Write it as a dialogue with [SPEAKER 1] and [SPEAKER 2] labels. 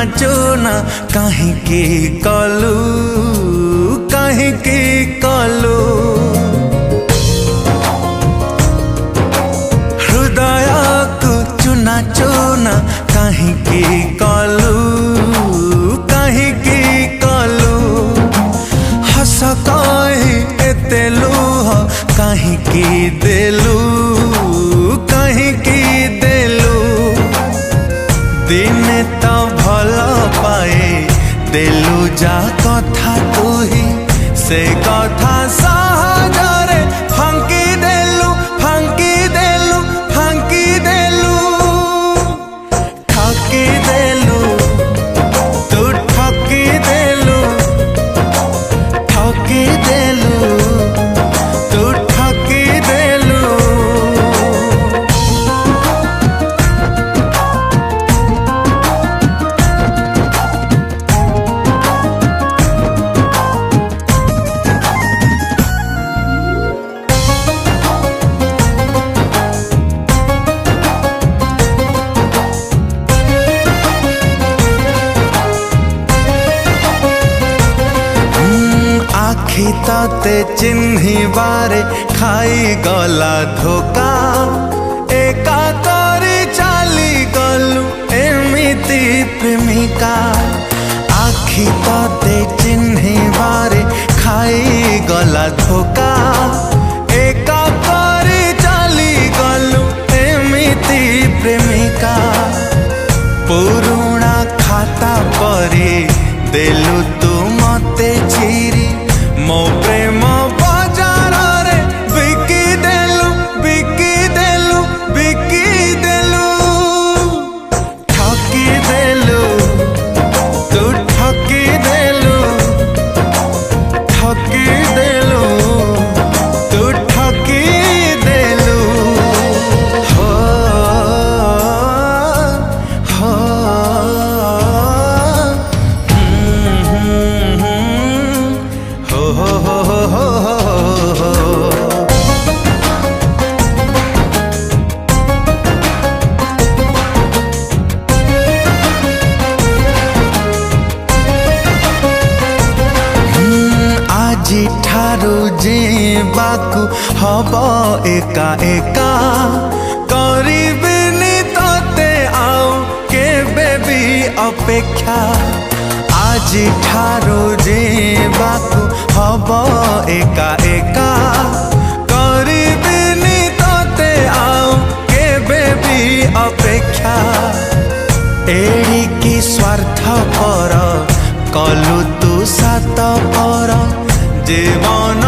[SPEAKER 1] चूना काहींकी कलु काहींकी कलु हृदय को चूना चूना काहींकी कलु काहींकी कलु हस कही एते लुह काहींकी देलु काहींकी देलु दिने तो भल पाए देलु जा कथा तू ही से कथा सहजरे फांकी देलु फांकी देलु फांकी देलु ठकी देलु तू ठकी देलु ठकी देलु तू ठकी देलु। आखि तते चिन्ही बारे खाई गला धोका एका करी चाली गलु एमिति प्रेमिका आखि तते चिन्ही बारे खाई गला धोका एका करी चाली गलु एमिति प्रेमिका पुरुणा खाता परी देलु तू मते चिरी मो प्रेम बाजार रे बिकी देलु बिकी देलु बिकी देलु ठकी देलु तू ठकी देलु ठकी देलु तू ठकी देलु हो हो आजी ठारू जीवाकू हब एका एका करिबिनी तते आउ केबे भी अपेक्षा आजी ठारू जीवाकू हब एका एका करिबिनी तते आउ केबे भी अपेक्षा एड़िकी स्वार्थ पर कलु तू सात पर जीवन